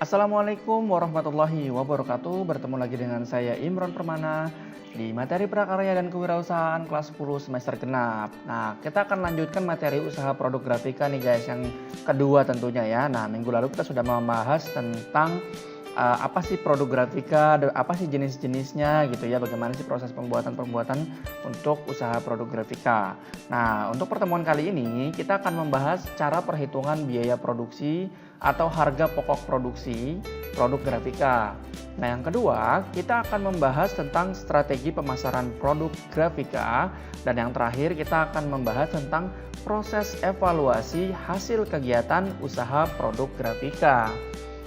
Assalamualaikum warahmatullahi wabarakatuh. Bertemu lagi dengan saya Imron Permana di materi prakarya dan kewirausahaan kelas 10 semester genap. Nah, kita akan lanjutkan materi usaha produk grafika nih guys, yang kedua tentunya ya. Nah, minggu lalu kita sudah membahas tentang apa sih produk grafika, apa sih jenis-jenisnya gitu ya, bagaimana sih proses pembuatan untuk usaha produk grafika. Nah, untuk pertemuan kali ini kita akan membahas cara perhitungan biaya produksi atau harga pokok produksi produk grafika. Nah, yang kedua kita akan membahas tentang strategi pemasaran produk grafika, dan yang terakhir kita akan membahas tentang proses evaluasi hasil kegiatan usaha produk grafika.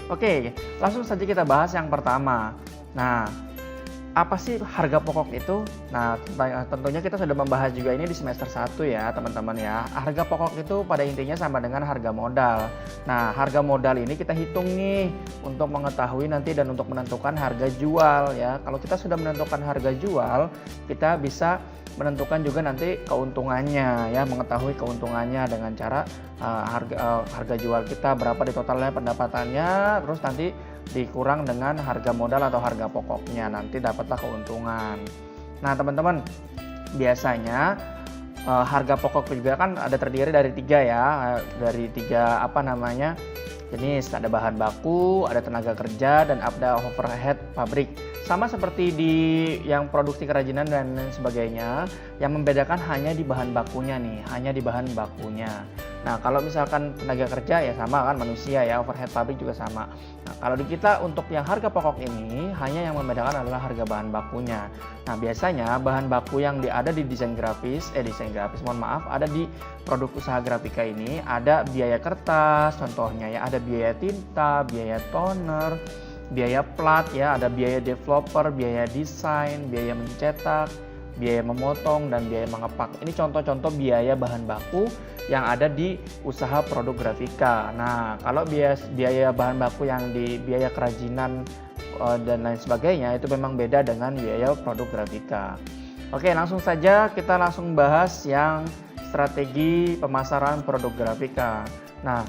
Oke, langsung saja kita bahas yang pertama. Nah, apa sih harga pokok itu? Nah, tentunya kita sudah membahas juga ini di semester 1 ya teman-teman ya. Harga pokok itu pada intinya sama dengan harga modal. Nah, harga modal ini kita hitung nih untuk mengetahui nanti dan untuk menentukan harga jual ya. Kalau kita sudah menentukan harga jual, kita bisa menentukan juga nanti keuntungannya ya, mengetahui keuntungannya dengan cara harga jual kita berapa di totalnya pendapatannya, terus nanti dikurang dengan harga modal atau harga pokoknya, nanti dapatlah keuntungan. Nah teman-teman, biasanya harga pokok juga kan ada terdiri dari tiga ya, dari tiga jenis. Ada bahan baku, ada tenaga kerja, dan ada overhead pabrik. Sama seperti di yang produksi kerajinan dan sebagainya, yang membedakan hanya di bahan bakunya nih, hanya di bahan bakunya. Nah, kalau misalkan tenaga kerja ya sama kan, manusia ya, overhead pabrik juga sama. Nah, kalau di kita untuk yang harga pokok ini, hanya yang membedakan adalah harga bahan bakunya. Nah, biasanya bahan baku yang ada di ada di produk usaha grafika ini, ada biaya kertas, contohnya ya, ada biaya tinta, biaya toner, biaya plat ya, ada biaya developer, biaya desain, biaya mencetak, biaya memotong, dan biaya mengepak. Ini contoh-contoh biaya bahan baku yang ada di usaha produk grafika. Nah, kalau biaya bahan baku yang di biaya kerajinan dan lain sebagainya itu memang beda dengan biaya produk grafika. Oke, langsung saja kita langsung bahas yang strategi pemasaran produk grafika. Nah,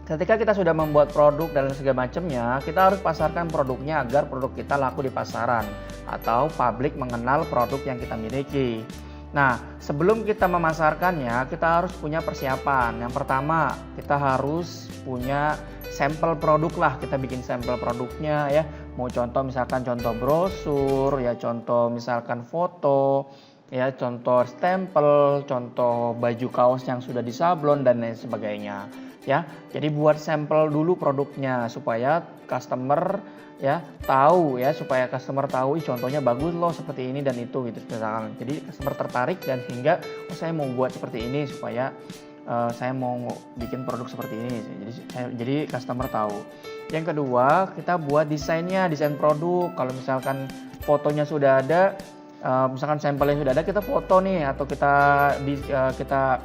ketika kita sudah membuat produk dan segala macamnya, kita harus pasarkan produknya agar produk kita laku di pasaran atau publik mengenal produk yang kita miliki. Nah, sebelum kita memasarkannya, kita harus punya persiapan. Yang pertama, kita harus punya sampel produk lah. Kita bikin sampel produknya ya. Mau contoh misalkan contoh brosur, ya contoh misalkan foto, ya contoh stempel, contoh baju kaos yang sudah disablon dan lain sebagainya. Ya, jadi buat sampel dulu produknya supaya customer ya tahu ya, supaya customer tahu contohnya bagus loh seperti ini dan itu gitu misalkan. Jadi customer tertarik dan hingga saya mau buat seperti ini supaya saya mau bikin produk seperti ini. Jadi customer tahu. Yang kedua, kita buat desainnya, desain produk. Kalau misalkan fotonya sudah ada, misalkan sampelnya sudah ada, kita foto nih atau kita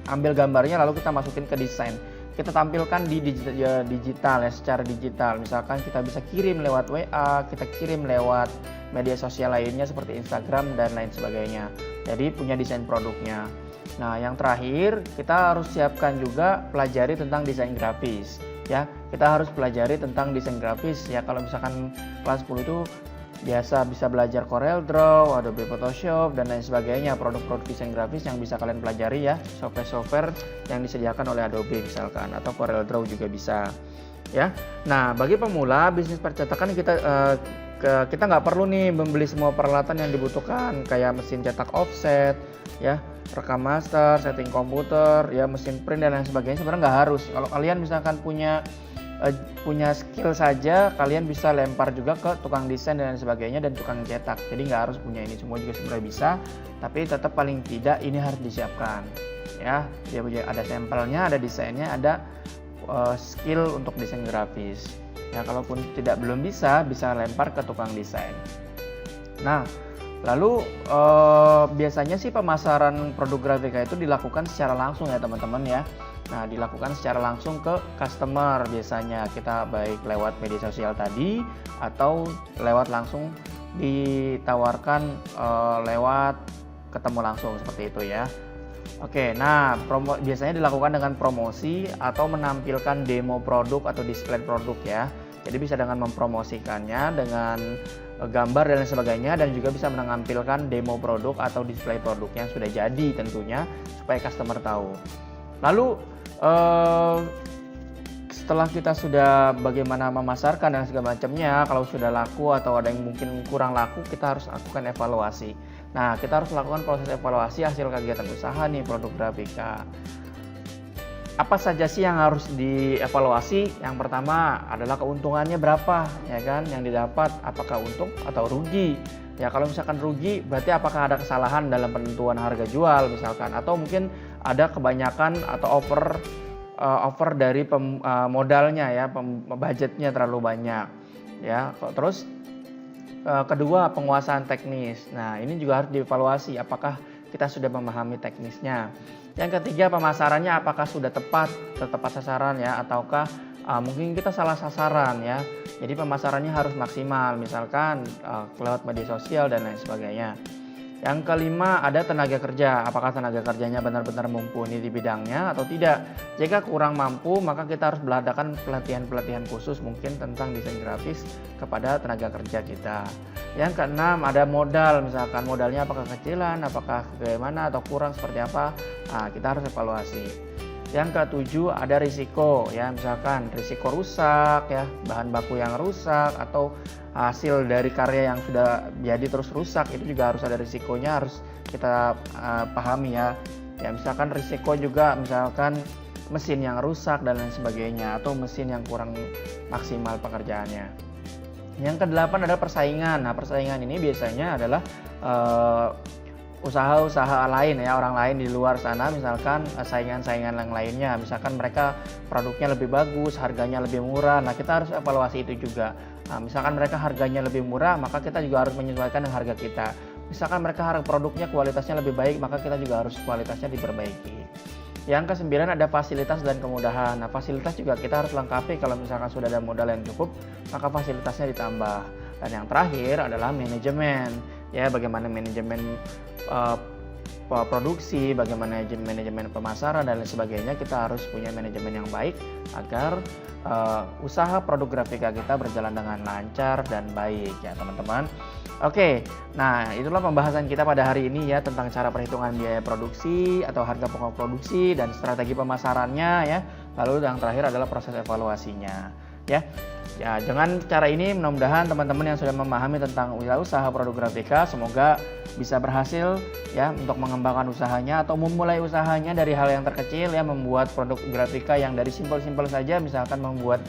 ambil gambarnya lalu kita masukin ke desain. Kita tampilkan di digital ya, secara digital. Misalkan kita bisa kirim lewat WA, kita kirim lewat media sosial lainnya seperti Instagram dan lain sebagainya. Jadi punya desain produknya. Nah, yang terakhir kita harus siapkan juga pelajari tentang desain grafis ya. Kita harus pelajari tentang desain grafis ya. Kalau misalkan kelas 10 itu biasa bisa belajar CorelDRAW, Adobe Photoshop dan lain sebagainya, produk-produk desain grafis yang bisa kalian pelajari ya, software-software yang disediakan oleh Adobe misalkan, atau CorelDRAW juga bisa ya. Nah, bagi pemula bisnis percetakan kita nggak perlu nih membeli semua peralatan yang dibutuhkan kayak mesin cetak offset ya, rekam master, setting komputer ya, mesin print dan lain sebagainya. Sebenarnya nggak harus. Kalau kalian misalkan punya skill saja, kalian bisa lempar juga ke tukang desain dan lain sebagainya dan tukang cetak. Jadi nggak harus punya ini semua juga sebenarnya bisa, tapi tetap paling tidak ini harus disiapkan ya. Dia ada sampelnya, ada desainnya, ada skill untuk desain grafis ya. Kalaupun belum bisa lempar ke tukang desain. Nah, lalu biasanya sih pemasaran produk grafika itu dilakukan secara langsung ya teman-teman ya. Nah, dilakukan secara langsung ke customer biasanya. Kita baik lewat media sosial tadi atau lewat langsung ditawarkan lewat ketemu langsung seperti itu ya. Oke, nah biasanya dilakukan dengan promosi atau menampilkan demo produk atau display produk ya. Jadi bisa dengan mempromosikannya dengan gambar dan lain sebagainya, dan juga bisa menampilkan demo produk atau display produk yang sudah jadi tentunya supaya customer tahu. Lalu setelah kita sudah bagaimana memasarkan dan segala macamnya, kalau sudah laku atau ada yang mungkin kurang laku, kita harus lakukan evaluasi. Nah, kita harus lakukan proses evaluasi hasil kegiatan usaha nih produk Grafika. Apa saja sih yang harus dievaluasi? Yang pertama adalah keuntungannya berapa, ya kan, yang didapat, apakah untung atau rugi. Ya, kalau misalkan rugi, berarti apakah ada kesalahan dalam penentuan harga jual misalkan, atau mungkin ada kebanyakan atau over dari modalnya ya, budgetnya terlalu banyak ya. Terus kedua, penguasaan teknis. Nah, ini juga harus dievaluasi apakah kita sudah memahami teknisnya. Yang ketiga, pemasarannya apakah sudah tepat sasaran ya, ataukah mungkin kita salah sasaran ya. Jadi pemasarannya harus maksimal, misalkan lewat media sosial dan lain sebagainya. Yang kelima, ada tenaga kerja. Apakah tenaga kerjanya benar-benar mumpuni di bidangnya atau tidak? Jika kurang mampu, maka kita harus mengadakan pelatihan-pelatihan khusus mungkin tentang desain grafis kepada tenaga kerja kita. Yang keenam, ada modal. Misalkan modalnya apakah kecilan, apakah bagaimana atau kurang seperti apa? Nah, kita harus evaluasi. Yang ketujuh, ada risiko ya, misalkan risiko rusak ya, bahan baku yang rusak atau hasil dari karya yang sudah jadi terus rusak, itu juga harus ada risikonya, harus kita pahami ya. Ya, misalkan risiko juga misalkan mesin yang rusak dan lain sebagainya, atau mesin yang kurang maksimal pekerjaannya. Yang kedelapan adalah persaingan. Nah, persaingan ini biasanya adalah usaha-usaha lain ya, orang lain di luar sana, misalkan saingan-saingan yang lainnya, misalkan mereka produknya lebih bagus, harganya lebih murah. Nah, kita harus evaluasi itu juga. Nah, misalkan mereka harganya lebih murah, maka kita juga harus menyesuaikan dengan harga kita. Misalkan mereka harga produknya kualitasnya lebih baik, maka kita juga harus kualitasnya diperbaiki. Yang kesembilan, ada fasilitas dan kemudahan. Nah, fasilitas juga kita harus lengkapi. Kalau misalkan sudah ada modal yang cukup, maka fasilitasnya ditambah. Dan yang terakhir adalah manajemen. Ya, bagaimana manajemen produksi, bagaimana manajemen pemasaran dan lain sebagainya. Kita harus punya manajemen yang baik agar usaha produk Grafika kita berjalan dengan lancar dan baik ya teman-teman. Oke, nah itulah pembahasan kita pada hari ini ya, tentang cara perhitungan biaya produksi atau harga pokok produksi dan strategi pemasarannya ya. Lalu yang terakhir adalah proses evaluasinya ya. Ya, dengan cara ini mudah-mudahan teman-teman yang sudah memahami tentang usaha produk Grafika semoga bisa berhasil ya untuk mengembangkan usahanya atau memulai usahanya dari hal yang terkecil ya, membuat produk Grafika yang dari simpel-simpel saja, misalkan membuat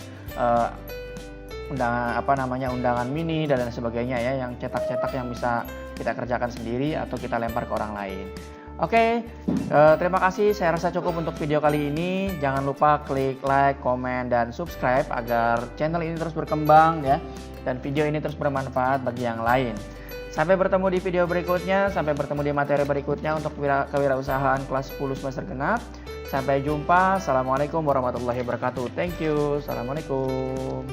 undangan mini dan lain sebagainya ya, yang cetak-cetak yang bisa kita kerjakan sendiri atau kita lempar ke orang lain. Oke, terima kasih. Saya rasa cukup untuk video kali ini. Jangan lupa klik like, komen, dan subscribe agar channel ini terus berkembang ya, dan video ini terus bermanfaat bagi yang lain. Sampai bertemu di video berikutnya, sampai bertemu di materi berikutnya untuk kewirausahaan kelas 10 semester genap. Sampai jumpa. Assalamualaikum warahmatullahi wabarakatuh. Thank you. Assalamualaikum.